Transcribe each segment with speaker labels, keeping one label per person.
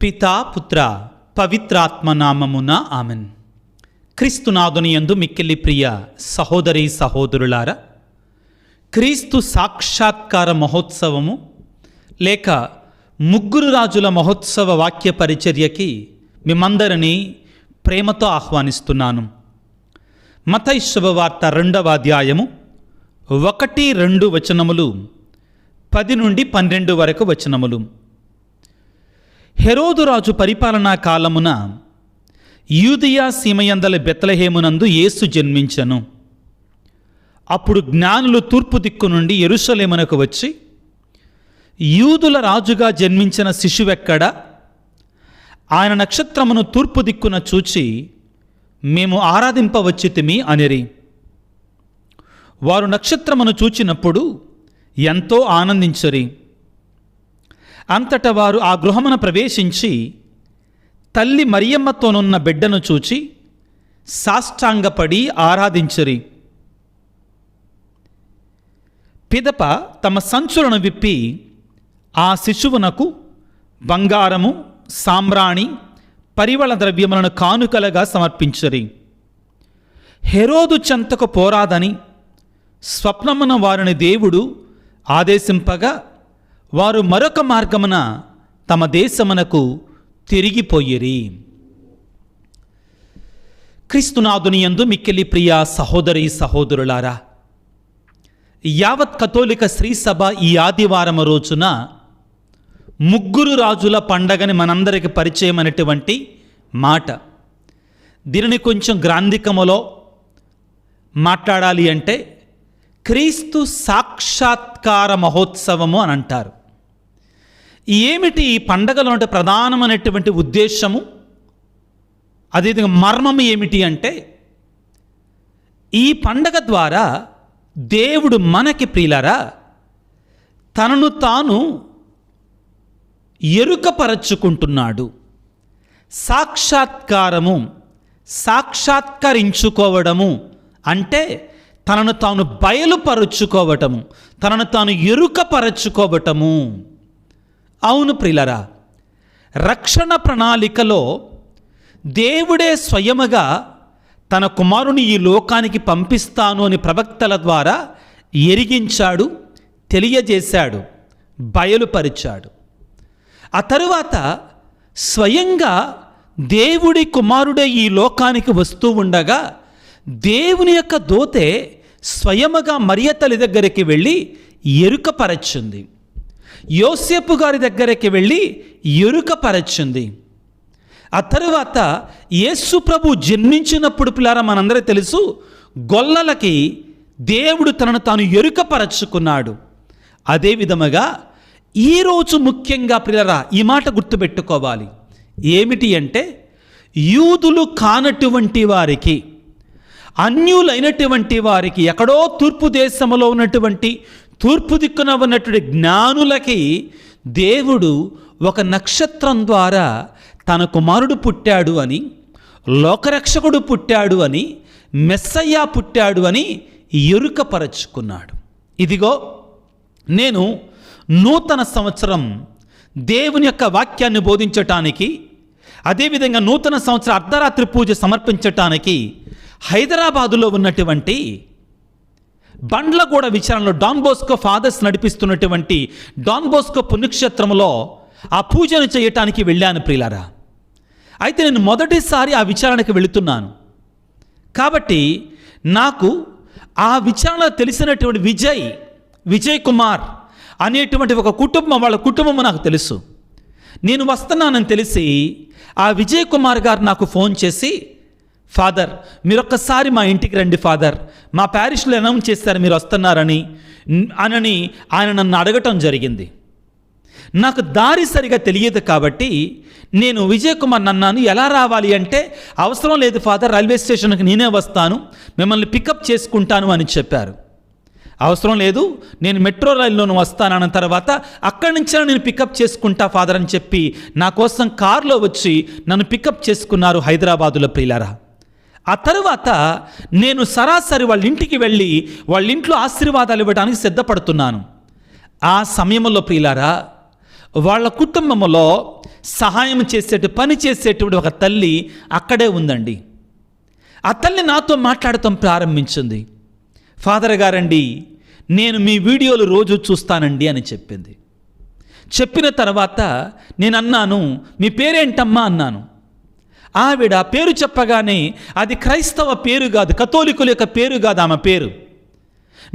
Speaker 1: పితా పుత్ర పవిత్రాత్మ నామమున ఆమెన్. క్రీస్తునాథుని యందు మిక్కిలి ప్రియ సహోదరి సహోదరులారా, క్రీస్తు సాక్షాత్కార మహోత్సవము లేక ముగ్గురు రాజుల మహోత్సవ వాక్య పరిచర్యకి మిమ్మందరినీ ప్రేమతో ఆహ్వానిస్తున్నాను. మత్తయి శుభవార్త 2వ అధ్యాయము 1-2 వచనములు, 10 నుండి 12 వరకు వచనములు. హెరోదు రాజు పరిపాలనా కాలమున యూదయ సీమయందల బెత్లెహేమునందు యేసు జన్మించెను. అప్పుడు జ్ఞానులు తూర్పు దిక్కు నుండి యెరూషలేమునకు వచ్చి, యూదుల రాజుగా జన్మించిన శిశువెక్కడ? ఆయన నక్షత్రమును తూర్పు దిక్కున చూచి మేము ఆరాధింపవచ్చితిమి అనిరి. వారు నక్షత్రమును చూచినప్పుడు ఎంతో ఆనందించరి. అంతటా వారు ఆ గృహమున ప్రవేశించి తల్లి మరియమ్మతోనున్న బిడ్డను చూచి సాష్టాంగపడి ఆరాధించరి. పిదప తమ సంచులను విప్పి ఆ శిశువునకు బంగారము, సాంబ్రాణి, పరిమళ ద్రవ్యములను కానుకలుగా సమర్పించరి. హెరోదు చెంతకు పోరాదని స్వప్నమున వారిని దేవుడు ఆదేశింపగా వారు మరొక మార్గమున తమ దేశమునకు తిరిగిపోయిరి. క్రీస్తునాథుని యందు మిక్కిలి ప్రియ సహోదరి సహోదరులారా, యావత్ కథోలిక శ్రీ సభ ఈ ఆదివారం రోజున ముగ్గురు రాజుల పండగని మనందరికి పరిచయం అనేటువంటి మాట. దీనిని కొంచెం గ్రాంధికములో మాట్లాడాలి అంటే క్రీస్తు సాక్షాత్కార మహోత్సవము అని అంటారు. ఏమిటి ఈ పండగలో అంటే ప్రధానమైనటువంటి ఉద్దేశము, అదేవిధంగా మర్మము ఏమిటి అంటే, ఈ పండగ ద్వారా దేవుడు మనకి ప్రియులారా తనను తాను ఎరుకపరచుకుంటున్నాడు. సాక్షాత్కారము, సాక్షాత్కరించుకోవడము అంటే తనను తాను బయలుపరుచుకోవటము, తనను తాను ఎరుకపరచుకోవటము. అవును ప్రియులారా, రక్షణ ప్రణాళికలో దేవుడే స్వయముగా తన కుమారుని ఈ లోకానికి పంపిస్తాను అని ప్రవక్తల ద్వారా ఎరిగించాడు, తెలియజేశాడు, బయలుపరిచాడు. ఆ తరువాత స్వయంగా దేవుడి కుమారుడే ఈ లోకానికి వస్తూ ఉండగా దేవుని యొక్క దూతే స్వయముగా మరియ తల్లి దగ్గరికి వెళ్ళి ఎరుకపరచింది. యోసేపు గారి దగ్గరికి వెళ్ళి ఎరుకపరచింది. ఆ తరువాత యేసు ప్రభు జన్మించినప్పుడు పిల్లారా మనందరూ తెలుసు, గొల్లలకి దేవుడు తనను తాను ఎరుకపరచుకున్నాడు. అదే విధముగా ఈరోజు ముఖ్యంగా పిల్లారా ఈ మాట గుర్తుపెట్టుకోవాలి. ఏమిటి అంటే, యూదులు కానటువంటి వారికి, అన్యులైనటువంటి వారికి, ఎక్కడో తూర్పు దేశంలో ఉన్నటువంటి, తూర్పు దిక్కున ఉన్నటువంటి జ్ఞానులకి దేవుడు ఒక నక్షత్రం ద్వారా తన కుమారుడు పుట్టాడు అని, లోకరక్షకుడు పుట్టాడు అని, మెస్సయ్య పుట్టాడు అని ఎరుకపరచుకున్నాడు. ఇదిగో నేను నూతన సంవత్సరం దేవుని యొక్క వాక్యాన్ని బోధించటానికి, అదేవిధంగా నూతన సంవత్సర అర్ధరాత్రి పూజ సమర్పించటానికి హైదరాబాదులో ఉన్నటువంటి బండ్లగూడ విచారణలో డాన్ బోస్కో ఫాదర్స్ నడిపిస్తున్నటువంటి డాన్ బోస్కో పుణ్యక్షేత్రంలో ఆ పూజను చేయటానికి వెళ్ళాను ప్రియులారా. అయితే నేను మొదటిసారి ఆ విచారణకి వెళుతున్నాను కాబట్టి నాకు ఆ విచారణ తెలిసినటువంటి విజయ్ కుమార్ అనేటువంటి ఒక కుటుంబం, వాళ్ళ కుటుంబం నాకు తెలుసు. నేను వస్తున్నానని తెలిసి ఆ విజయ్ కుమార్ గారు నాకు ఫోన్ చేసి, ఫాదర్ మీరొక్కసారి మా ఇంటికి రండి ఫాదర్, మా ప్యారిష్లో అనౌన్స్ చేస్తారు మీరు వస్తున్నారని ఆయన నన్ను అడగటం జరిగింది. నాకు దారి సరిగా తెలియదు కాబట్టి నేను విజయ్ కుమార్ నన్ను ఎలా రావాలి అంటే, అవసరం లేదు ఫాదర్, రైల్వే స్టేషన్కి నేనే వస్తాను, మిమ్మల్ని పికప్ చేసుకుంటాను అని చెప్పారు. అవసరం లేదు, నేను మెట్రో రైల్లోనూ వస్తానన్న తర్వాత అక్కడి నుంచి నేను పికప్ చేసుకుంటా ఫాదర్ అని చెప్పి నా కోసం కారులో వచ్చి నన్ను పికప్ చేసుకున్నారు హైదరాబాదులో ప్రియులారా. ఆ తరువాత నేను సరాసరి వాళ్ళ ఇంటికి వెళ్ళి వాళ్ళ ఇంట్లో ఆశీర్వాదాలు ఇవ్వడానికి సిద్ధపడుతున్నాను. ఆ సమయంలో ప్రియులారా వాళ్ళ కుటుంబంలో సహాయం పని చేసేటువంటి ఒక తల్లి అక్కడే ఉందండి. ఆ తల్లి నాతో మాట్లాడటం ప్రారంభించింది. ఫాదర్ గారండి, నేను మీ వీడియోలు రోజు చూస్తానండి అని చెప్పింది. చెప్పిన తర్వాత నేను అన్నాను, మీ పేరేంటమ్మా అన్నాను. ఆవిడ పేరు చెప్పగానే అది క్రైస్తవ పేరు కాదు, కథోలికుల యొక్క పేరు కాదు ఆమె పేరు.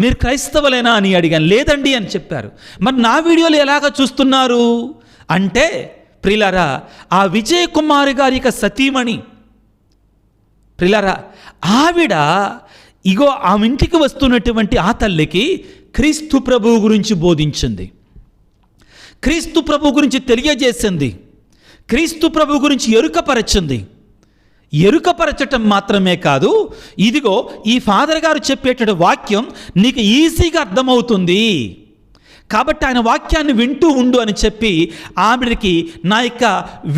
Speaker 1: మీరు క్రైస్తవులేనా అని అడిగాను. లేదండి అని చెప్పారు. మరి నా వీడియోలు ఎలాగ చూస్తున్నారు అంటే, ప్రియులారా, ఆ విజయ్ కుమార్ గారి యొక్క సతీమణి, ప్రియులారా, ఆవిడ ఇగో ఆమె ఇంటికి వస్తున్నటువంటి ఆ తల్లికి క్రీస్తు ప్రభువు గురించి బోధించింది, క్రీస్తు ప్రభు గురించి తెలియజేసింది, క్రీస్తు ప్రభు గురించి ఎరుకపరచింది. ఎరుకపరచటం మాత్రమే కాదు, ఇదిగో ఈ ఫాదర్ గారు చెప్పేట వాక్యం నీకు ఈజీగా అర్థమవుతుంది కాబట్టి ఆయన వాక్యాన్ని వింటూ ఉండు అని చెప్పి ఆవిడకి నా యొక్క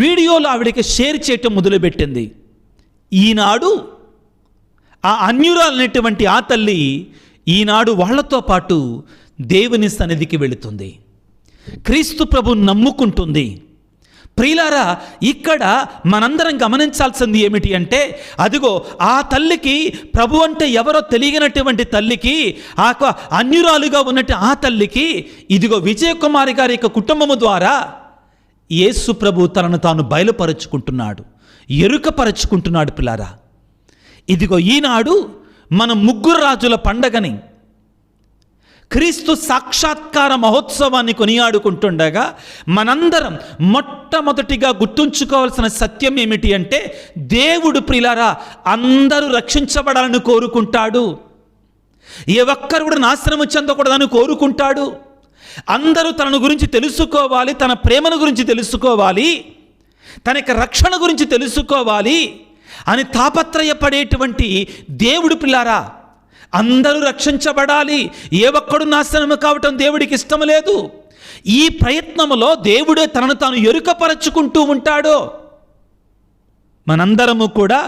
Speaker 1: వీడియోలు ఆవిడకి షేర్ చేయటం మొదలుపెట్టింది. ఈనాడు ఆ అన్యురాలనేటువంటి ఆ తల్లి ఈనాడు వాళ్లతో పాటు దేవుని సన్నిధికి వెళుతుంది, క్రీస్తు ప్రభువుని నమ్ముకుంటుంది. ప్రియులారా, ఇక్కడ మనందరం గమనించాల్సింది ఏమిటి అంటే, అదిగో ఆ తల్లికి ప్రభు అంటే ఎవరో తెలియనటువంటి తల్లికి, ఆ అన్యురాలుగా ఉన్నట్టు ఆ తల్లికి ఇదిగో విజయకుమారి గారి యొక్క కుటుంబము ద్వారా యేసు ప్రభు తనను తాను బయలుపరుచుకుంటున్నాడు, ఎరుకపరుచుకుంటున్నాడు. పిల్లారా, ఇదిగో ఈనాడు మన ముగ్గురు రాజుల పండగని, క్రీస్తు సాక్షాత్కార మహోత్సవాన్ని కొనియాడుకుంటుండగా మనందరం మొట్టమొదటిగా గుర్తుంచుకోవాల్సిన సత్యం ఏమిటి అంటే, దేవుడు ప్రియులారా అందరూ రక్షించబడాలని కోరుకుంటాడు. ఏ ఒక్కరు కూడా నాశనము చెందకూడదని కోరుకుంటాడు. అందరూ తనను గురించి తెలుసుకోవాలి, తన ప్రేమను గురించి తెలుసుకోవాలి, తన యొక్క రక్షణ గురించి తెలుసుకోవాలి అని తాపత్రయపడేటువంటి దేవుడు పిల్లారా, అందరూ రక్షించబడాలి, ఏ ఒక్కడు నాశనము కావటం దేవుడికి ఇష్టం లేదు. ఈ ప్రయత్నములో దేవుడే తనను తాను ఎరుకపరచుకుంటూ ఉంటాడు. మనందరము కూడా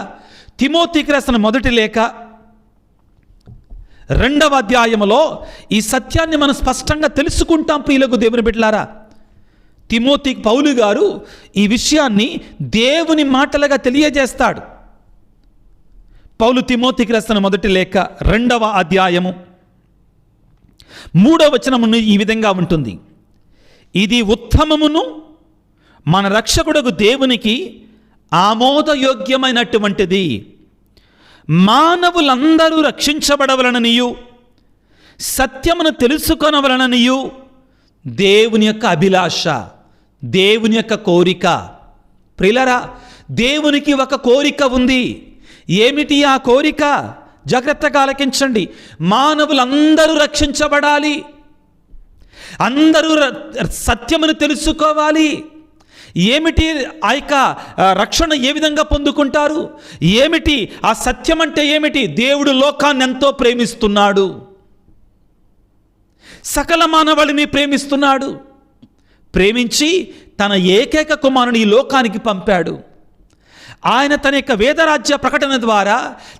Speaker 1: తిమోతికి రాసిన మొదటి లేఖ 2వ అధ్యాయములో ఈ సత్యాన్ని మనం స్పష్టంగా తెలుసుకుంటాం. ప్రియులకు దేవుని బిడ్డలారా, తిమోతికి పౌలు గారు ఈ విషయాన్ని దేవుని మాటలుగా తెలియజేస్తాడు. పౌలు తిమోతికి రాసిన మొదటి లేఖ 2వ అధ్యాయము 3వ వచనము ఈ విధంగా ఉంటుంది. ఇది ఉత్తమమును మన రక్షకుడకు దేవునికి ఆమోదయోగ్యమైనటువంటిది, మానవులందరూ రక్షించబడవలననియు సత్యమును తెలుసుకొనవలననియు దేవుని యొక్క అభిలాష, దేవుని యొక్క కోరిక. ప్రియులారా, దేవునికి ఒక కోరిక ఉంది. ఏమిటి ఆ కోరిక? జాగ్రత్తగా ఆలకించండి. మానవులందరూ రక్షించబడాలి, అందరూ సత్యమును తెలుసుకోవాలి. ఏమిటి ఆ యొక్క రక్షణ ఏ విధంగా పొందుకుంటారు? ఏమిటి ఆ సత్యం అంటే ఏమిటి? దేవుడు లోకాన్ని ఎంతో ప్రేమిస్తున్నాడు, సకల మానవాళిని ప్రేమిస్తున్నాడు. ప్రేమించి తన ఏకైక కుమారుని ఈ లోకానికి పంపాడు. ఆయన తన యొక్క వేదరాజ్య ప్రకటన ద్వారా,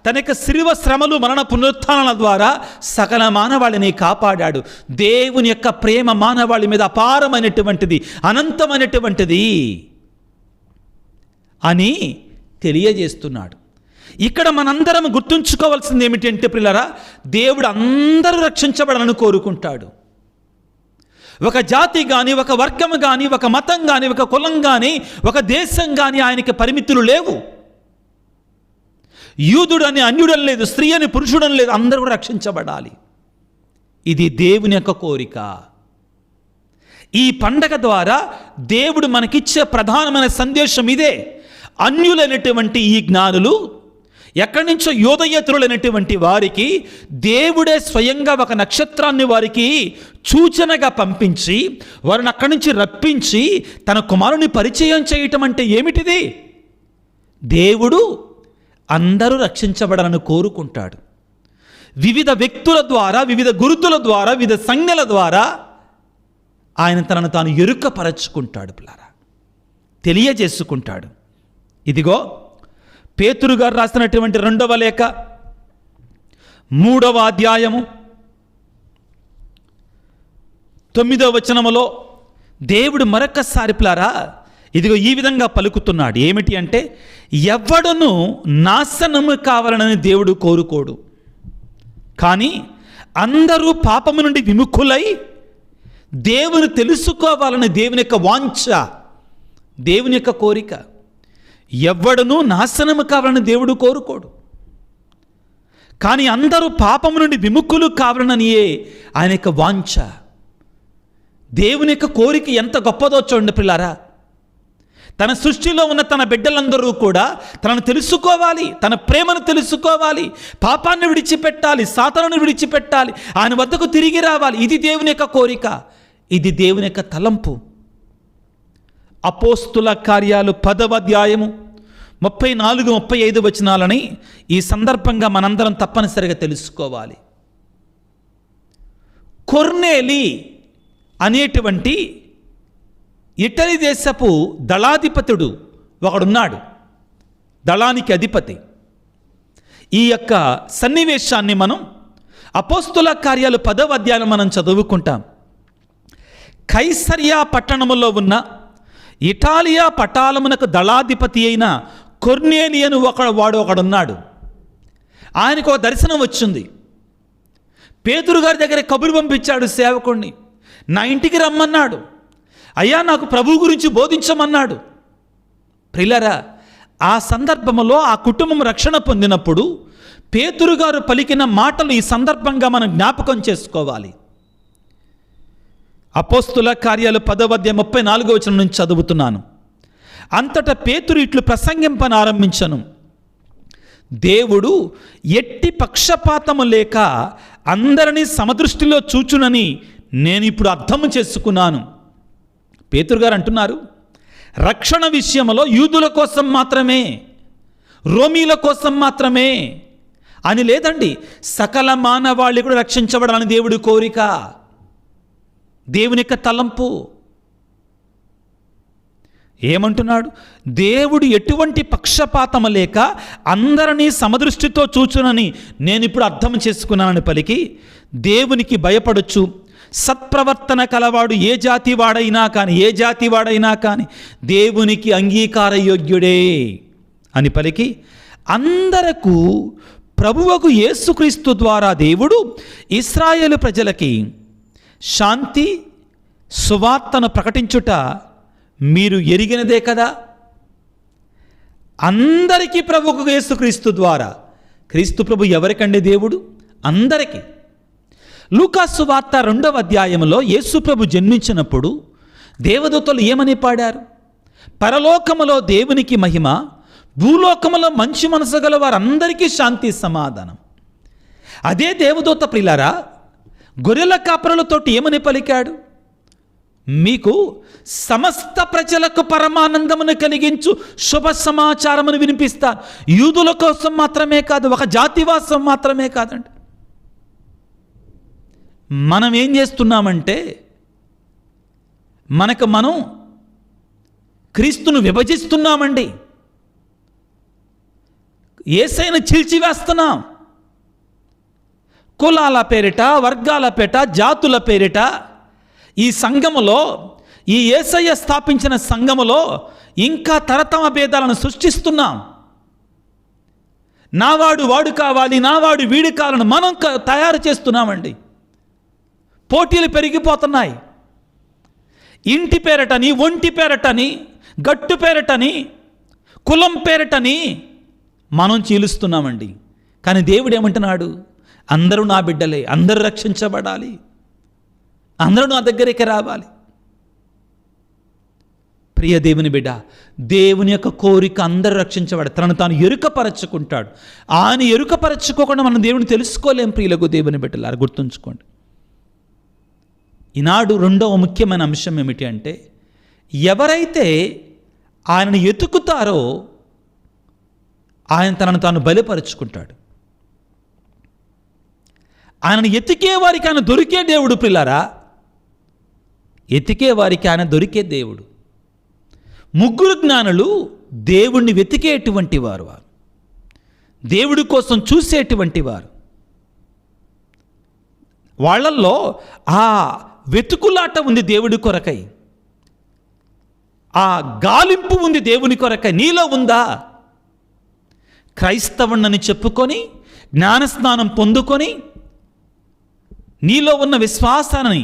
Speaker 1: తన యొక్క శిలువ శ్రమలు మరణ పునరుత్థానాల ద్వారా సకల మానవాళిని కాపాడాడు. దేవుని యొక్క ప్రేమ మానవాళి మీద అపారమైనటువంటిది, అనంతమైనటువంటిది అని తెలియజేస్తున్నాడు. ఇక్కడ మనందరం గుర్తుంచుకోవాల్సింది ఏమిటంటే ప్రియులారా, దేవుడు అందరూ రక్షించబడాలని కోరుకుంటాడు. ఒక జాతి కానీ, ఒక వర్గం కానీ, ఒక మతం కానీ, ఒక కులం కానీ, ఒక దేశం కానీ ఆయనకి పరిమితులు లేవు. యూదుడని అన్యుడని లేదు, స్త్రీ అని పురుషుడని లేదు, అందరూ కూడా రక్షించబడాలి. ఇది దేవుని యొక్క కోరిక. ఈ పండగ ద్వారా దేవుడు మనకిచ్చే ప్రధానమైన సందేశం ఇదే. అన్యులైనటువంటి ఈ జ్ఞానులు, ఎక్కడి నుంచో యోదయేతరులైనటువంటి వారికి దేవుడే స్వయంగా ఒక నక్షత్రాన్ని వారికి సూచనగా పంపించి వారిని అక్కడి నుంచి రప్పించి తన కుమారుని పరిచయం చేయటం అంటే ఏమిటిది? దేవుడు అందరూ రక్షించబడాలని కోరుకుంటాడు. వివిధ వ్యక్తుల ద్వారా, వివిధ గురుతుల ద్వారా, వివిధ సంజ్ఞల ద్వారా ఆయన తనను తాను ఎరుకపరచుకుంటాడు, పిల్లారా, తెలియజేసుకుంటాడు. ఇదిగో పేతురు గారు రాసినటువంటి 2వ లేఖ 3వ అధ్యాయము 9వ వచనములో దేవుడు మరొకసారి పిల్లారా ఇదిగో ఈ విధంగా పలుకుతున్నాడు. ఏమిటి అంటే, ఎవడును నాశనము కావాలని దేవుడు కోరుకోడు, కానీ అందరూ పాపము నుండి విముఖులై దేవుని తెలుసుకోవాలని దేవుని యొక్క వాంఛ, దేవుని యొక్క కోరిక. ఎవడును నాశనము కావాలని దేవుడు కోరుకోడు, కానీ అందరూ పాపము నుండి విముఖులు కావాలనియే ఆయన యొక్క వాంఛ. దేవుని యొక్క కోరిక ఎంత గొప్పదో చూడండి పిల్లారా. తన సృష్టిలో ఉన్న తన బిడ్డలందరూ కూడా తనను తెలుసుకోవాలి, తన ప్రేమను తెలుసుకోవాలి, పాపాన్ని విడిచిపెట్టాలి, సాతానును విడిచిపెట్టాలి, ఆయన వద్దకు తిరిగి రావాలి. ఇది దేవుని యొక్క కోరిక, ఇది దేవుని యొక్క తలంపు. అపోస్తుల కార్యాలు 10వ అధ్యాయము 34-35 వచనాలని ఈ సందర్భంగా మనందరం తప్పనిసరిగా తెలుసుకోవాలి. కొర్నేలి అనేటువంటి ఇటలీ దేశపు దళాధిపతుడు ఒకడున్నాడు, దళానికి అధిపతి. ఈ యొక్క సన్నివేశాన్ని మనం అపోస్తుల కార్యాలు 10వ అధ్యాయం మనం చదువుకుంటాం. కైసరియా పట్టణములో ఉన్న ఇటాలియా పటాలమునకు దళాధిపతి అయిన కొర్నేలియను ఒకడున్నాడు. ఆయనకు ఒక దర్శనం వచ్చింది. పేతురు గారి దగ్గర కబురు పంపించాడు సేవకుణ్ణి, నా ఇంటికి రమ్మన్నాడు. అయ్యా, నాకు ప్రభువు గురించి బోధించమన్నాడు. ప్రియులారా, ఆ సందర్భంలో ఆ కుటుంబం రక్షణ పొందినప్పుడు పేతురు గారు పలికిన మాటలు ఈ సందర్భంగా మనం జ్ఞాపకం చేసుకోవాలి. అపోస్తుల కార్యాలు 10వ అధ్యాయం 34వ వచనం నుంచి చదువుతున్నాను. అంతటా పేతురు ఇట్లు ప్రసంగింపనారంభించను, దేవుడు ఎట్టి పక్షపాతము లేక అందరినీ సమదృష్టిలో చూచునని నేను ఇప్పుడు అర్థం చేసుకున్నాను. పేతురు గారు అంటున్నారు, రక్షణ విషయంలో యూదుల కోసం మాత్రమే, రోమీల కోసం మాత్రమే అని లేదండి, సకల మానవాళి కూడా రక్షించబడాలని దేవుడి కోరిక, దేవుని యొక్క తలంపు. ఏమంటున్నాడు? దేవుడు ఎటువంటి పక్షపాతం లేక అందరినీ సమదృష్టితో చూచునని నేను ఇప్పుడు అర్థం చేసుకున్నానని పలికి, దేవునికి భయపడొచ్చు, సత్ప్రవర్తన కలవాడు ఏ జాతి వాడైనా కానీ దేవునికి అంగీకార యోగ్యుడే అని పలికి, అందరకు ప్రభువకు యేసుక్రీస్తు ద్వారా దేవుడు ఇశ్రాయేలు ప్రజలకి శాంతి సువార్తను ప్రకటించుట మీరు ఎరిగినదే కదా. అందరికీ ప్రభువుకు యేసుక్రీస్తు ద్వారా. క్రీస్తు ప్రభు ఎవరికండి? దేవుడు అందరికీ. లూకాసు వార్త 2వ అధ్యాయంలో యేసు ప్రభు జన్మించినప్పుడు దేవదూతలు ఏమని పాడారు? పరలోకములో దేవునికి మహిమ, భూలోకములో మంచి మనసు గల వారందరికీ శాంతి సమాధానం. అదే దేవదూత ప్రియులారా గొర్రెల కాపరులతోటి ఏమని పలికాడు? మీకు సమస్త ప్రజలకు పరమానందమును కలిగించు శుభ సమాచారమును వినిపిస్తాను. యూదుల కోసం మాత్రమే కాదు, ఒక జాతివాసం మాత్రమే కాదండి. మనం ఏం చేస్తున్నామంటే మనం క్రీస్తును విభజిస్తున్నామండి, యేసయ్యను చీల్చివేస్తున్నాం. కులాల పేరిట, వర్గాల పేరిట, జాతుల పేరిట ఈ సంఘములో, ఈ యేసయ్య స్థాపించిన సంఘములో ఇంకా తరతమ భేదాలను సృష్టిస్తున్నాం. నావాడు వాడు కావాలి, నావాడు వీడు కావాలని మనం తయారు చేస్తున్నామండి. పోటీలు పెరిగిపోతున్నాయి. ఇంటి పేరటని, ఒంటి పేరటని, గట్టు పేరటని, కులం పేరటని మనం చీలుస్తున్నామండి. కానీ దేవుడు ఏమంటున్నాడు? అందరూ నా బిడ్డలే, అందరూ రక్షించబడాలి, అందరూ నా దగ్గరికి రావాలి. ప్రియ దేవుని బిడ్డ, దేవుని యొక్క కోరిక అందరూ రక్షించబడాలి. తనను తాను ఎరుకపరచుకుంటాడు. ఆయన ఎరుకపరచుకోకుండా మనం దేవుని తెలుసుకోలేం. ప్రియులకు దేవుని బిడ్డలారా గుర్తుంచుకోండి. ఈనాడు రెండవ ముఖ్యమైన అంశం ఏమిటి అంటే, ఎవరైతే ఆయనను ఎతుకుతారో ఆయన తనను తాను బలిపరుచుకుంటాడు. ఆయనను ఎతికే వారికి ఆయన దొరికే దేవుడు. పిల్లారా, ఎతికే వారికి ఆయన దొరికే దేవుడు. ముగ్గురు జ్ఞానులు దేవుణ్ణి వెతికేటువంటి వారు, దేవుడి కోసం చూసేటువంటి వారు. వాళ్ళల్లో ఆ వెతుకులాట ఉంది దేవుడి కొరకై. ఆ గాలింపు ఉంది దేవుని కొరకై, నీలో ఉందా? క్రైస్తవుణ్ణని చెప్పుకొని జ్ఞానస్నానం పొందుకొని నీలో ఉన్న విశ్వాసాన్ని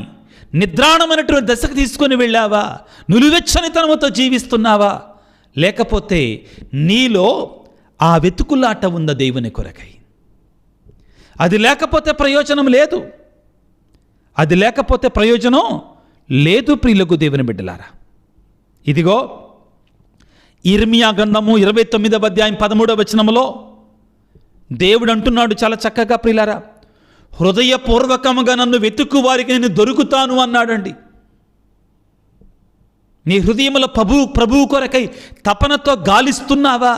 Speaker 1: నిద్రాణమైనటువంటి దశకు తీసుకొని వెళ్ళావా? నులివెచ్చనితనంతో జీవిస్తున్నావా? లేకపోతే నీలో ఆ వెతుకులాట ఉందా దేవుని కొరకై? అది లేకపోతే ప్రయోజనం లేదు. అది లేకపోతే ప్రయోజనం లేదు. ప్రియులకు దేవుని బిడ్డలారా, ఇదిగో ఇర్మియా గ్రంథము 29వ అధ్యాయం 13వ వచనములో దేవుడు అంటున్నాడు చాలా చక్కగా, ప్రియులారా, హృదయపూర్వకముగా నన్ను వెతుకు వారికి నేను దొరుకుతాను అన్నాడండి. నీ హృదయములో ప్రభువు కొరకై తపనతో గాలిస్తున్నావా?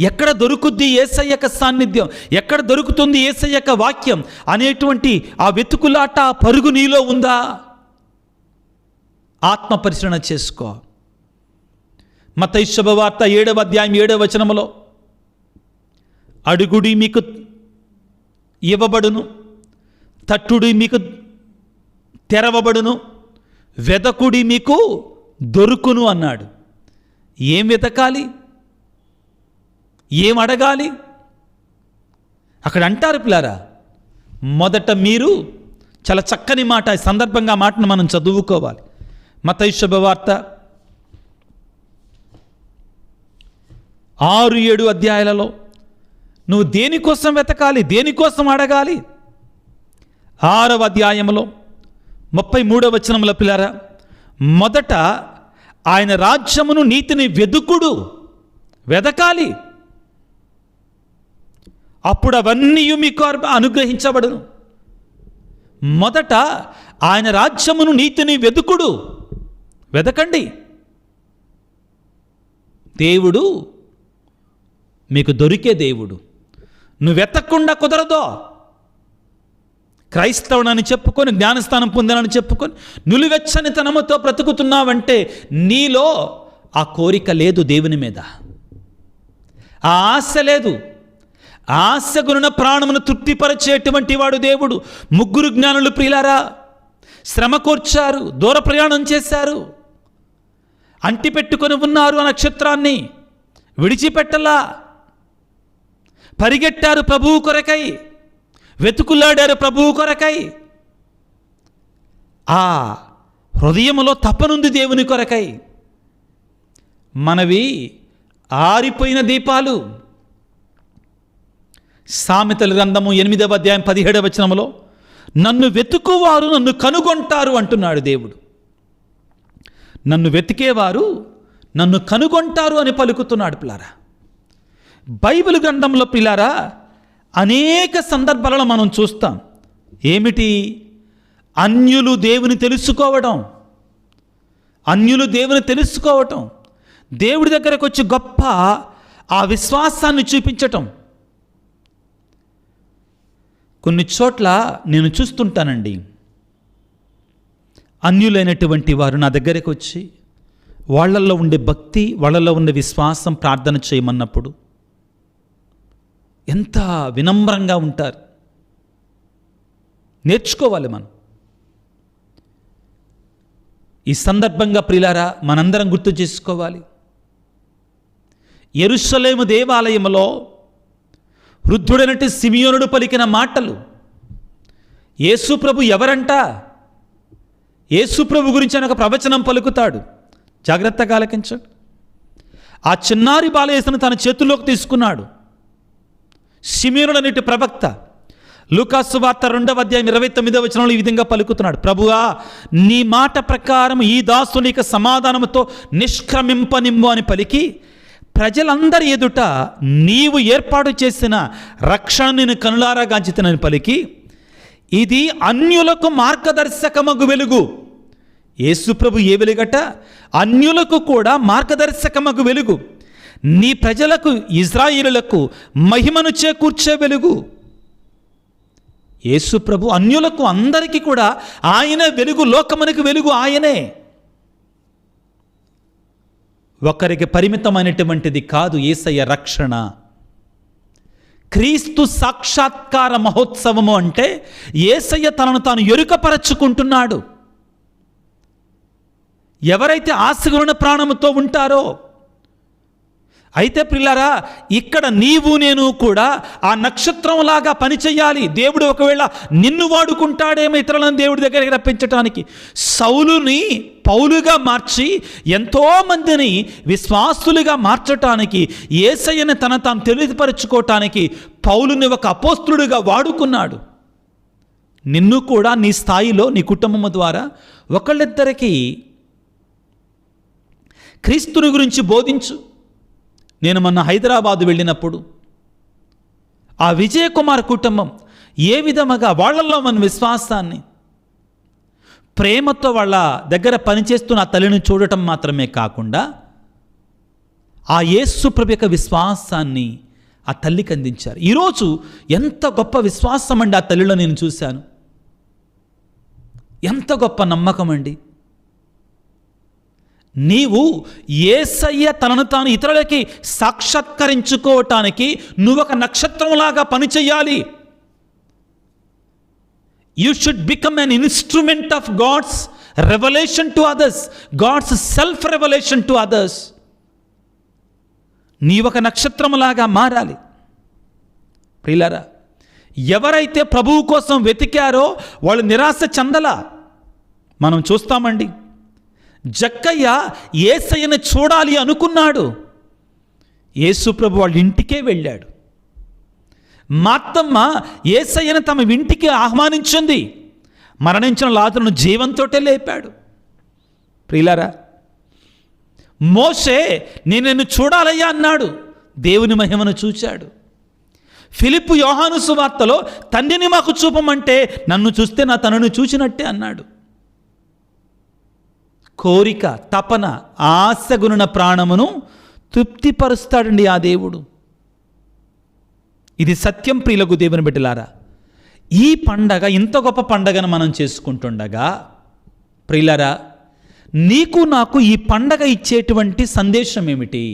Speaker 1: ఎక్కడ దొరుకుద్ది యేసయ్య యొక్క సాన్నిధ్యం, ఎక్కడ దొరుకుతుంది యేసయ్య యొక్క వాక్యం అనేటువంటి ఆ వెతుకులాట, పరుగు నీలో ఉందా? ఆత్మ పరిశీలన చేసుకో. మత్తయి శుభవార్త 7వ అధ్యాయం 7వ వచనములో, అడుగుడి మీకు ఇవ్వబడును, తట్టుడి మీకు తెరవబడును, వెదకుడి మీకు దొరుకును అన్నాడు. ఏం వెతకాలి? ఏం అడగాలి? అక్కడ అంటారు పిల్లారా, మొదట మీరు, చాలా చక్కని మాట, సందర్భంగా మాటను మనం చదువుకోవాలి. మత్తయి శుభవార్త 6-7 అధ్యాయాలలో నువ్వు దేనికోసం వెతకాలి, దేనికోసం అడగాలి? 6వ అధ్యాయంలో 33వ వచనంలో పిల్లారా, మొదట ఆయన రాజ్యమును నీతిని వెదకాలి, అప్పుడు అవన్నీ మీకు అనుగ్రహించబడును. మొదట ఆయన రాజ్యమును నీతిని వెదకండి. దేవుడు మీకు దొరికే దేవుడు. నువ్వు వెతకకుండా కుదరదో. క్రైస్తవునని చెప్పుకొని, జ్ఞానస్థానం పొందానని చెప్పుకొని నులివెచ్చనితనముతో బ్రతుకుతున్నావంటే నీలో ఆ కోరిక లేదు, దేవుని మీద ఆ ఆశ లేదు. ఆశ గుణ ప్రాణమును తృప్తిపరిచేటువంటి వాడు దేవుడు. 3 జ్ఞానులు ప్రియులారా శ్రమ కోర్చారు, దూర ప్రయాణం చేశారు, అంటి పెట్టుకొని ఉన్నారు ఆ నక్షత్రాన్ని, విడిచిపెట్టలా, పరిగెట్టారు ప్రభువు కొరకై, వెతుకులాడారు ప్రభువు కొరకై. ఆ హృదయములో తపనుంది దేవుని కొరకై. మనవి ఆరిపోయిన దీపాలు. సామెతల గ్రంథము 8వ అధ్యాయం 17వ వచనములో, నన్ను వెతుకువారు నన్ను కనుగొంటారు అంటున్నాడు దేవుడు. నన్ను వెతికేవారు నన్ను కనుగొంటారు అని పలుకుతున్నాడు పిల్లారా. బైబిల్ గ్రంథంలో పిల్లారా అనేక సందర్భాలలో మనం చూస్తాం. ఏమిటి? అన్యులు దేవుని తెలుసుకోవడం, దేవుడి దగ్గరకు వచ్చి గొప్ప ఆ విశ్వాసాన్ని చూపించటం. కొన్ని చోట్ల నేను చూస్తుంటానండి, అన్యులైనటువంటి వారు నా దగ్గరకు వచ్చి వాళ్ళల్లో ఉండే భక్తి, వాళ్ళల్లో ఉండే విశ్వాసం, ప్రార్థన చేయమన్నప్పుడు ఎంత వినమ్రంగా ఉంటారు. నేర్చుకోవాలి మనం. ఈ సందర్భంగా ప్రియులారా మనందరం గుర్తు చేసుకోవాలి. యెరూషలేము దేవాలయములో వృద్ధుడైనటి సిమియోనుడు పలికిన మాటలు. యేసు ప్రభు ఎవరంట? యేసు ప్రభు గురించి ఆయన ఒక ప్రవచనం పలుకుతాడు. జాగ్రత్తగా ఆలకించండి. ఆ చిన్నారి బాలయేసును తన చేతుల్లోకి తీసుకున్నాడు సిమియోనుడు అనేటి ప్రవక్త. లూకాసు వార్త 2వ అధ్యాయం 29వ వచనంలో ఈ విధంగా పలుకుతున్నాడు, ప్రభువా నీ మాట ప్రకారం ఈ దాసునికి సమాధానముతో నిష్క్రమింపనిమ్ము అని పలికి, ప్రజలందరి ఎదుట నీవు ఏర్పాటు చేసిన రక్షణ నేను కనులారా గాంచితనని పలికి, ఇది అన్యులకు మార్గదర్శకమగు వెలుగు. యేసుప్రభు ఏ వెలుగట? అన్యులకు కూడా మార్గదర్శకమగు వెలుగు. నీ ప్రజలకు, ఇజ్రాయేలులకు మహిమను చేకూర్చే వెలుగు. యేసుప్రభు అన్యులకు, అందరికీ కూడా ఆయన వెలుగు, లోకమునకు వెలుగు ఆయనే. ఒకరికి పరిమితమైనటువంటిది కాదు యేసయ్య రక్షణ. క్రీస్తు సాక్షాత్కార మహోత్సవము అంటే యేసయ్య తనను తాను ఎరుకపరచుకుంటున్నాడు. ఎవరైతే ఆశగుణ ప్రాణముతో ఉంటారో. అయితే ప్రియులారా, ఇక్కడ నీవు నేను కూడా ఆ నక్షత్రంలాగా పనిచేయాలి. దేవుడు ఒకవేళ నిన్ను వాడుకుంటాడేమో ఇతరులను దేవుడి దగ్గరికి రప్పించడానికి. సౌలుని పౌలుగా మార్చి ఎంతోమందిని విశ్వాసులుగా మార్చటానికి, యేసయ్యని తాను తెలియపరచుకోవటానికి పౌలుని ఒక అపోస్తులుడిగా వాడుకున్నాడు. నిన్ను కూడా నీ స్థాయిలో నీ కుటుంబం ద్వారా ఒకళ్ళిద్దరికి క్రీస్తుని గురించి బోధించు. నేను మొన్న హైదరాబాదు వెళ్ళినప్పుడు ఆ విజయ్ కుమార్ కుటుంబం ఏ విధముగా వాళ్ళల్లో మన విశ్వాసాన్ని, ప్రేమతో వాళ్ళ దగ్గర పనిచేస్తున్న ఆ తల్లిని చూడటం మాత్రమే కాకుండా ఆ యేసు ప్రభు యొక్క విశ్వాసాన్ని ఆ తల్లికి అందించారు. ఈరోజు ఎంత గొప్ప విశ్వాసం అండి ఆ తల్లిలో నేను చూశాను. ఎంత గొప్ప నమ్మకం అండి. నీవు యేసయ్య తనను తాను ఇతరులకి సాక్షాత్కరించుకోవటానికి నువ్వు ఒక నక్షత్రంలాగా పనిచేయాలి. You should become an instrument of God's revolution to others, God's self revolution to others. నీ ఒక నక్షత్రంలాగా మారాలి. ప్రియులారా, ఎవరైతే ప్రభువు కోసం వెతికారో వాళ్ళు నిరాశ చెందలా. మనం చూస్తామండి, జక్కయ్య యేసయ్యను చూడాలి అనుకున్నాడు. యేసు ప్రభు వాళ్ళ ఇంటికే వెళ్ళాడు. మార్తమ్మ యేసయ్యను తమ ఇంటికి ఆహ్వానించింది. మరణించిన లాజరును జీవంతోటే లేపాడు. ప్రియులారా, మోషే నేను నిన్ను చూడాలయ్యా అన్నాడు. దేవుని మహిమను చూచాడు. ఫిలిప్పు యోహాను సువార్తలో తండ్రిని మాకు చూపమంటే నన్ను చూస్తే నా తనను చూచినట్టే అన్నాడు. కోరిక, తపన, ఆశగుణ ప్రాణమును తృప్తిపరుస్తాడండి ఆ దేవుడు. ఇది సత్యం ప్రియులకు దేవుని బిడ్డలారా. ఈ పండగ, ఇంత గొప్ప పండగను మనం చేసుకుంటుండగా ప్రియులారా, నీకు నాకు ఈ పండగ ఇచ్చేటువంటి సందేశం ఏమిటి?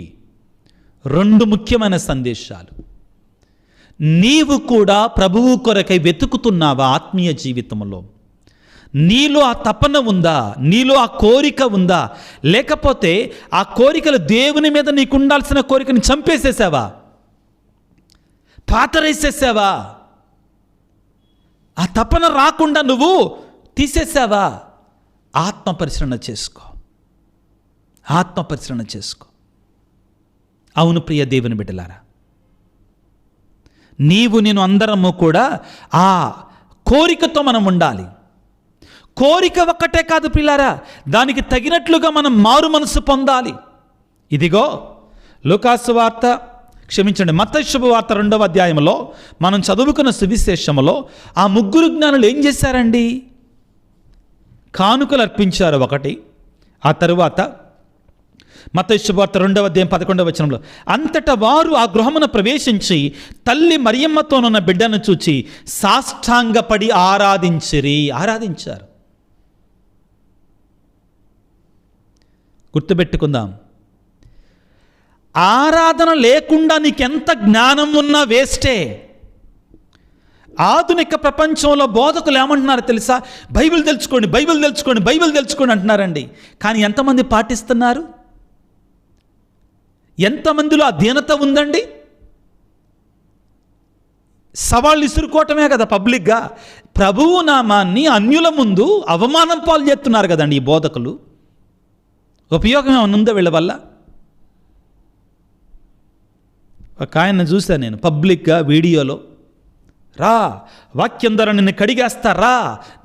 Speaker 1: 2 ముఖ్యమైన సందేశాలు. నీవు కూడా ప్రభువు కొరకై వెతుకుతున్నావా? ఆత్మీయ జీవితంలో నీలో ఆ తపన ఉందా? నీలో ఆ కోరిక ఉందా? లేకపోతే ఆ కోరికలు దేవుని మీద నీకు ఉండాల్సిన కోరికని చంపేసేసావా? పాతరేసేసావా? ఆ తపన రాకుండా నువ్వు తీసేసావా? ఆత్మ పరిశీలన చేసుకో. ఆత్మ పరిశీలన చేసుకో. అవును ప్రియ దేవుని బిడ్డలారా, నీవు నేను అందరము కూడా ఆ కోరికతో మనం ఉండాలి. కోరిక ఒక్కటే కాదు ప్రియులారా, దానికి తగినట్లుగా మనం మారు మనసు పొందాలి. ఇదిగో లూకాసు వార్త, మత్తయి శుభవార్త 2వ అధ్యాయంలో మనం చదువుకున్న సువిశేషములో ఆ 3 జ్ఞానులు ఏం చేశారండి? కానుకలు అర్పించారు ఒకటి. ఆ తరువాత మత్తయి శుభవార్త 2వ అధ్యాయం 11వ వచనంలో, అంతటా వారు ఆ గృహమున ప్రవేశించి తల్లి మరియమ్మతోనున్న బిడ్డను చూచి సాష్టాంగపడి ఆరాధించారు. గుర్తుపెట్టుకుందాం, ఆరాధన లేకుండా నీకెంత జ్ఞానం ఉన్నా వేస్టే. ఆధునిక ప్రపంచంలో బోధకులు ఏమంటున్నారు తెలుసా? బైబిల్ తెలుసుకోండి అంటున్నారండి. కానీ ఎంతమంది పాటిస్తున్నారు? ఎంతమందిలో ఆ దీనత ఉందండి? సవాళ్ళు ఇసురుకోవటమే కదా పబ్లిక్గా. ప్రభువు నామాన్ని అన్యుల ముందు అవమానం పాలు చేస్తున్నారు కదండి ఈ బోధకులు. ఉపయోగం ఏమైనా ఉందా వీళ్ళ వల్ల? ఒక ఆయన చూశాను నేను పబ్లిక్గా వీడియోలో, రా వాక్యం ద్వారా నిన్ను కడిగేస్తారా,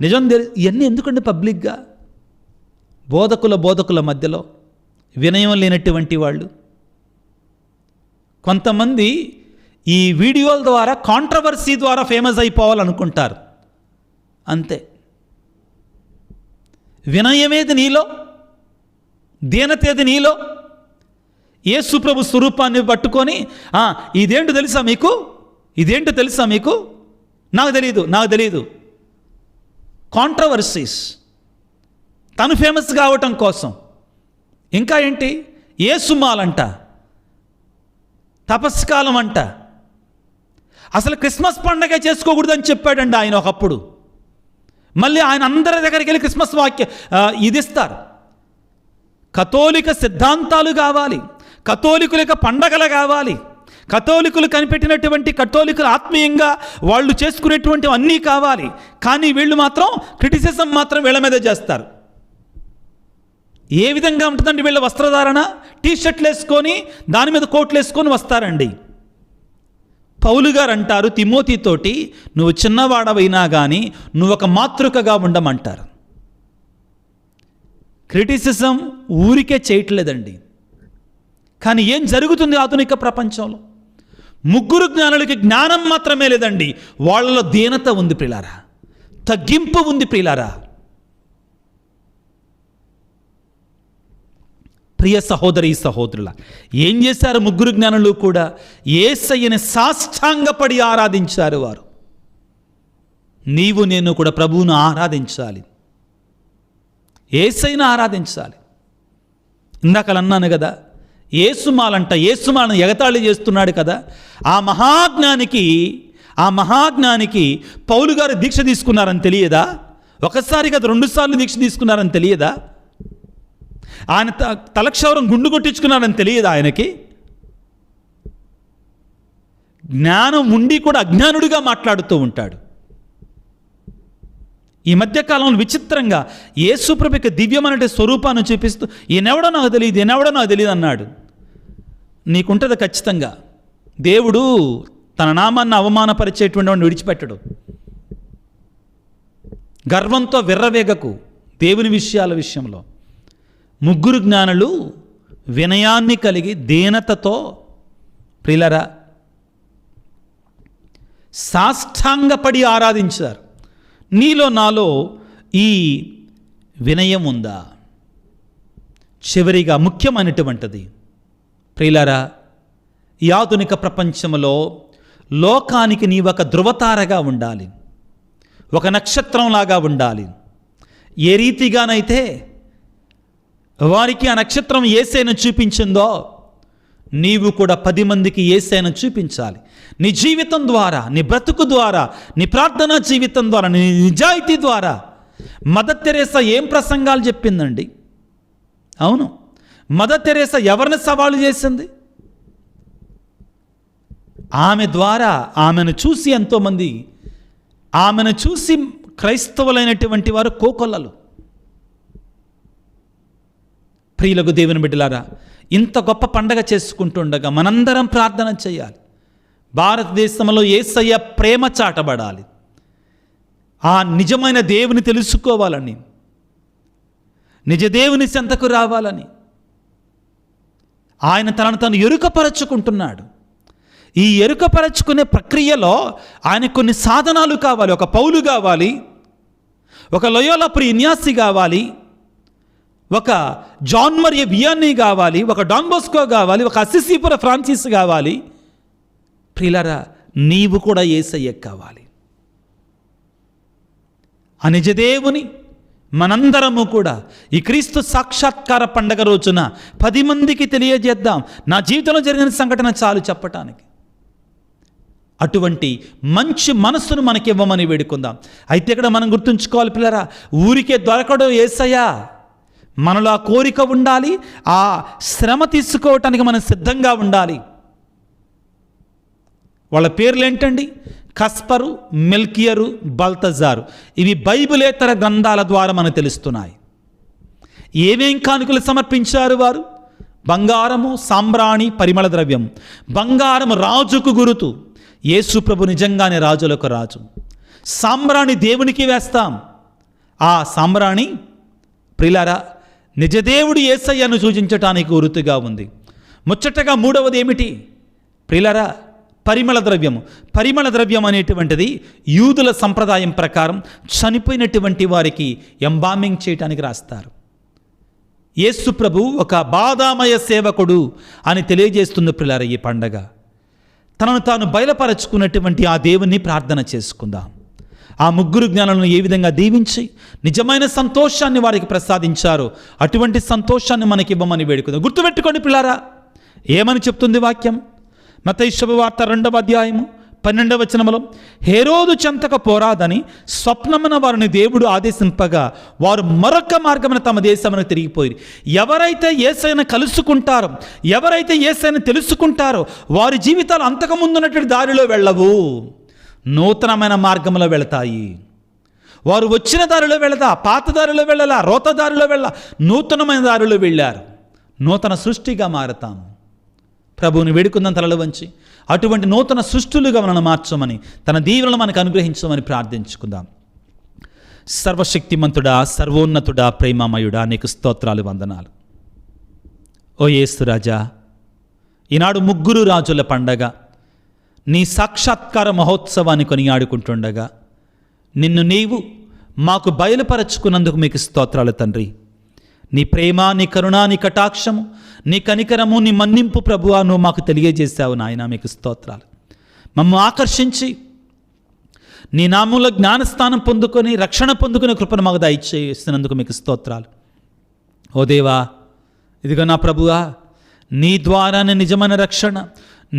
Speaker 1: నిజం ఇవన్నీ ఎందుకండి పబ్లిక్గా? బోధకుల మధ్యలో వినయం లేనటువంటి వాళ్ళు కొంతమంది ఈ వీడియోల ద్వారా, కాంట్రవర్సీ ద్వారా ఫేమస్ అయిపోవాలనుకుంటారు. అంతే. వినయమేది నీలో? దీనతేది నీలో? యేసు ప్రభు స్వరూపాన్ని పట్టుకొని ఇదేంటో తెలుసా మీకు? నాకు తెలియదు. కాంట్రవర్సీస్, తను ఫేమస్ కావటం కోసం. ఇంకా ఏంటి? యేసుమాలంట, తపస్కాలం అంట. అసలు క్రిస్మస్ పండగ చేసుకోకూడదని చెప్పాడండి ఆయన ఒకప్పుడు. మళ్ళీ ఆయన అందరి దగ్గరికి వెళ్ళి క్రిస్మస్ ఇది ఇస్తారు. కథోలిక సిద్ధాంతాలు కావాలి, కథోలికుల యొక్క పండగలు కావాలి, కథోలికులు కనిపెట్టినటువంటి కథోలికులు ఆత్మీయంగా వాళ్ళు చేసుకునేటువంటి అన్నీ కావాలి. కానీ వీళ్ళు మాత్రం క్రిటిసిజం మాత్రం వీళ్ళ మీద చేస్తారు. ఏ విధంగా ఉంటుందండి వీళ్ళ వస్త్రధారణ? టీషర్ట్లు వేసుకొని దాని మీద కోట్లు వేసుకొని వస్తారండి. పౌలు గారు అంటారు తిమోతితోటి, నువ్వు చిన్నవాడవైనా కానీ నువ్వు ఒక మాతృకగా ఉండమంటారు. క్రిటిసిజం ఊరికే చేయట్లేదండి. కానీ ఏం జరుగుతుంది ఆధునిక ప్రపంచంలో? ముగ్గురు జ్ఞానులకి జ్ఞానం మాత్రమే లేదండి, వాళ్ళలో దీనత ఉంది ప్రియులారా, తగ్గింపు ఉంది ప్రియులారా. ప్రియ సహోదరి సహోదరుల, ఏం చేశారు ముగ్గురు జ్ఞానులు కూడా? యేసయ్యని సాష్టాంగపడి ఆరాధించారు వారు. నీవు నేను కూడా ప్రభువును ఆరాధించాలి, యేసయ్యను ఆరాధించాలి. ఇందాక అన్నాను కదా, యేసుమాలను ఎగతాళి చేస్తున్నాడు కదా. ఆ మహాజ్ఞానికి పౌలు గారు దీక్ష తీసుకున్నారని తెలియదా? ఒకసారి కదా 2 సార్లు దీక్ష తీసుకున్నారని తెలియదా? ఆయన తలక్షౌరం గుండు కొట్టించుకున్నారని తెలియదా ఆయనకి? జ్ఞానం ఉండి కూడా అజ్ఞానుడిగా మాట్లాడుతూ ఉంటాడు. ఈ మధ్యకాలంలో విచిత్రంగా యేసుప్రభుకి దివ్యమైన స్వరూపాన్ని చూపిస్తూ ఈయనెవడో నాకు తెలియదు అన్నాడు. నీకుంటుంది ఖచ్చితంగా. దేవుడు తన నామాన్ని అవమానపరిచేటువంటి వాడిని విడిచిపెట్టడు. గర్వంతో విర్రవేగకు దేవుని విషయంలో. ముగ్గురు జ్ఞానులు వినయాన్ని కలిగి దీనతతో ప్రియులరా సాష్టాంగపడి ఆరాధించారు. నీలో నాలో ఈ వినయం ఉందా? చివరిగా ముఖ్యమైనటువంటిది ప్రియులారా, ఈ ఆధునిక ప్రపంచంలో లోకానికి నీవు ఒక ధృవతారగా ఉండాలి, ఒక నక్షత్రంలాగా ఉండాలి. ఏ రీతిగానైతే వారికి ఆ నక్షత్రం యేసేను చూపించిందో నీవు కూడా 10 మందికి యేసేను చూపించాలి. నీ జీవితం ద్వారా, నీ బ్రతుకు ద్వారా, నీ ప్రార్థనా జీవితం ద్వారా, నీ నిజాయితీ ద్వారా. మదర్ తెరేసా ఏం ప్రసంగాలు చెప్పిందండి? అవును, మదర్ తెరేసా ఎవరిని సవాలు చేసింది? ఆమె ద్వారా, ఆమెను చూసి ఎంతోమంది, ఆమెను చూసి క్రైస్తవులైనటువంటి వారు కోకొల్లలు. ప్రియులకు దేవుని బిడ్డలారా, ఇంత గొప్ప పండగ చేసుకుంటుండగా మనందరం ప్రార్థన చేయాలి. భారతదేశంలో యేసయ్య ప్రేమ చాటబడాలి, ఆ నిజమైన దేవుని తెలుసుకోవాలని, నిజ దేవుని చెంతకు రావాలని ఆయన తనను తాను ఎరుకపరచుకుంటున్నాడు. ఈ ఎరుకపరచుకునే ప్రక్రియలో ఆయన కొన్ని సాధనాలు కావాలి. ఒక పౌలు కావాలి, ఒక లోయోలా ప్రియన్యాసి కావాలి, ఒక జాన్ మరియ వియానీ కావాలి, ఒక డాన్ బోస్కో కావాలి, ఒక అసిసిపుర ఫ్రాన్సిస్ కావాలి. ప్రియులారా, నీవు కూడా యేసయ్యకు కావాలి. ఆ నిజదేవుని మనందరము కూడా ఈ క్రీస్తు సాక్షాత్కార పండగ రోజున 10 మందికి తెలియజేద్దాం. నా జీవితంలో జరిగిన సంఘటన చాలు చెప్పటానికి. అటువంటి మంచి మనస్సును మనకి ఇవ్వమని వేడుకుందాం. అయితే ఇక్కడ మనం గుర్తుంచుకోవాలి పిల్లరా, ఊరికే దొరకడం యేసయ్య. మనలో ఆ కోరిక ఉండాలి, ఆ శ్రమ తీసుకోవటానికి మనం సిద్ధంగా ఉండాలి. వాళ్ళ పేర్లు ఏంటండి? కస్పరు, మెల్కియరు, బల్తజారు. ఇవి బైబిలేతర గ్రంథాల ద్వారా మనకు తెలుస్తున్నాయి. ఏమేం కానుకలు సమర్పించారు వారు? బంగారము, సాంబ్రాణి, పరిమళ ద్రవ్యం. బంగారము రాజుకు గురుతు, యేసు ప్రభు నిజంగానే రాజులకు రాజు. సాంబ్రాణి దేవునికి వేస్తాం. ఆ సాంబ్రాణి ప్రియులారా నిజదేవుడు యేసయ్యను సూచించటానికి గురుతుగా ఉంది. ముచ్చటగా 3వది ఏమిటి ప్రియులారా? పరిమళ ద్రవ్యము. పరిమళ ద్రవ్యం అనేటువంటిది యూదుల సంప్రదాయం ప్రకారం చనిపోయినటువంటి వారికి ఎంబామింగ్ చేయటానికి రాస్తారు. యేసు ప్రభు ఒక బాధామయ సేవకుడు అని తెలియజేస్తుంది ప్రియులారా ఈ పండగ. తనను తాను బయలుపరచుకున్నటువంటి ఆ దేవుణ్ణి ప్రార్థన చేసుకుందాం. ఆ ముగ్గురు జ్ఞానులను ఏ విధంగా దీవించి నిజమైన సంతోషాన్ని వారికి ప్రసాదించారో అటువంటి సంతోషాన్ని మనకి ఇవ్వమని వేడుకుందాం. గుర్తుపెట్టుకోండి పిల్లారా, ఏమని చెప్తుంది వాక్యం? మత్తయి శుభవార్త 2వ అధ్యాయము 12వ వచనములో, హేరోదు చెంతక పోరాదని స్వప్నమున వారిని దేవుడు ఆదేశింపగా వారు మరొక మార్గమున తమ దేశమునకు తిరిగిపోయి. ఎవరైతే యేసయ్యను కలుసుకుంటారో, ఎవరైతే యేసయ్యను తెలుసుకుంటారో వారి జీవితాలు అంతకుముందున్నటువంటి దారిలో వెళ్ళవు, నూతనమైన మార్గంలో వెళతాయి. వారు వచ్చిన దారిలో వెళ్ళదా, పాత దారిలో వెళ్ళాలా, రోత దారిలో వెళ్ళా, నూతనమైన దారిలో వెళ్ళారు. నూతన సృష్టిగా మారతాము. ప్రభువుని వేడుకుందాం తలలు వంచి. అటువంటి నూతన సృష్టులుగా మనల్ని మార్చమని, తన దీవెనలు మనకు అనుగ్రహించమని ప్రార్థించుకుందాం. సర్వశక్తిమంతుడా, సర్వోన్నతుడా, ప్రేమమయుడా, నీకు స్తోత్రాలు, వందనాలు. ఓ యేసు రాజా, ఈనాడు ముగ్గురు రాజుల పండగ, నీ సాక్షాత్కార మహోత్సవాన్ని కొనియాడుకుంటుండగా నిన్ను నీవు మాకు బయలుపరచుకున్నందుకు మీకు స్తోత్రాలు తండ్రి. నీ ప్రేమ, నీ కరుణ, నీ కటాక్షము, నీ కనికరము, నీ మన్నింపు ప్రభువా నువ్వు మాకు తెలియజేశావు నాయన. మీకు స్తోత్రాలు. మమ్ము ఆకర్షించి నీ నామంలో జ్ఞానస్థానం పొందుకొని రక్షణ పొందుకునే కృపను మాకు దయచేస్తున్నందుకు మీకు స్తోత్రాలు. ఓ దేవా, ఇదిగో నా ప్రభువా, నీ ద్వారానే నిజమైన రక్షణ,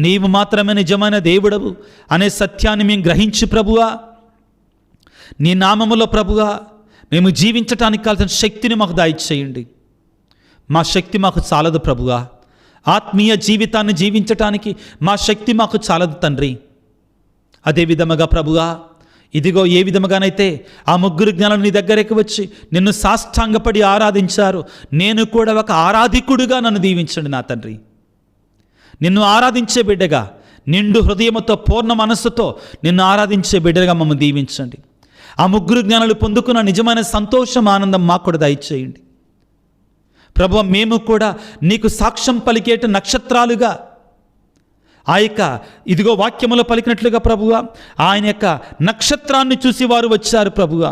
Speaker 1: నీవు మాత్రమే నిజమైన దేవుడవు అనే సత్యాన్ని మేము గ్రహించి ప్రభువా, నీ నామములో ప్రభువా మేము జీవించటానికి కావాల్సిన శక్తిని మాకు దయచేయండి. మా శక్తి మాకు చాలదు ప్రభువా, ఆత్మీయ జీవితాన్ని జీవించటానికి మా శక్తి మాకు చాలదు తండ్రి. అదే విధముగా ప్రభువా, ఇదిగో ఏ విధముగానైతే ఆ ముగ్గురు జ్ఞానులు నీ దగ్గరికి వచ్చి నిన్ను సాష్టాంగపడి ఆరాధించారు, నేను కూడా ఒక ఆరాధికుడుగా నన్ను దీవించండి నా తండ్రి. నిన్ను ఆరాధించే బిడ్డగా, నిండు హృదయముతో పూర్ణ మనస్సుతో నిన్ను ఆరాధించే బిడ్డగా మమ్మల్ని దీవించండి. ఆ ముగ్గురు జ్ఞానులు పొందుకున్న నిజమైన సంతోషం, ఆనందం మాకు కూడా దయచేయండి ప్రభువా. మేము కూడా నీకు సాక్ష్యం పలికేట నక్షత్రాలుగా, ఆ యొక్క ఇదిగో వాక్యములో పలికినట్లుగా ప్రభువా, ఆయన యొక్క నక్షత్రాన్ని చూసి వారు వచ్చారు ప్రభువా.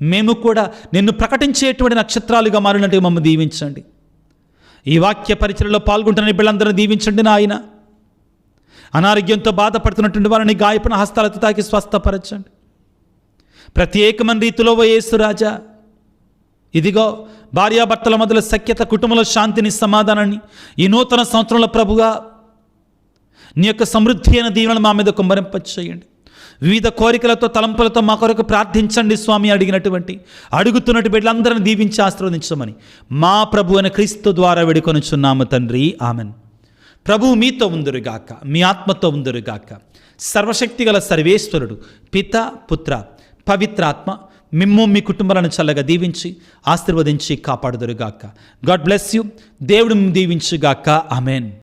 Speaker 1: మేము కూడా నిన్ను ప్రకటించేటువంటి నక్షత్రాలుగా మారినట్టుగా మమ్మల్ని దీవించండి. ఈ వాక్య పరిచయలో పాల్గొంటున్న బిడ్డలందరూ దీవించండి నాయన. అనారోగ్యంతో బాధపడుతున్నటువంటి వారిని గాయపడిన హస్తాలతో తాకి స్వస్థపరచండి. ప్రత్యేకమైన రీతిలో ఓ యేసు రాజా, ఇదిగో భార్యాభర్తల మొదల సఖ్యత, కుటుంబంలో శాంతిని, సమాధానాన్ని ఈ నూతన సంవత్సరంలో ప్రభుగా నీ యొక్క సమృద్ధి అయిన దీవెనలు మా మీద కుమ్మరింపచేయండి. వివిధ కోరికలతో, తలంపులతో మా కొరకు ప్రార్థించండి స్వామి. అడుగుతున్నట్టు బిడ్డలందరినీ దీవించి ఆశీర్వదించమని మా ప్రభు అయిన క్రీస్తు ద్వారా వేడుకొనుచున్నాము తండ్రి, ఆమెన్. ప్రభువు మీతో ఉందురుగాక, మీ ఆత్మతో ఉందురుగాక. సర్వశక్తిగల సర్వేశ్వరుడు పిత, పుత్ర, పవిత్రాత్మ మిమ్ము మీ కుటుంబాలను చల్లగా దీవించి ఆశీర్వదించి కాపాడుదురుగాక. God bless you. దేవుడు దీవించుగాక. ఆమెన్.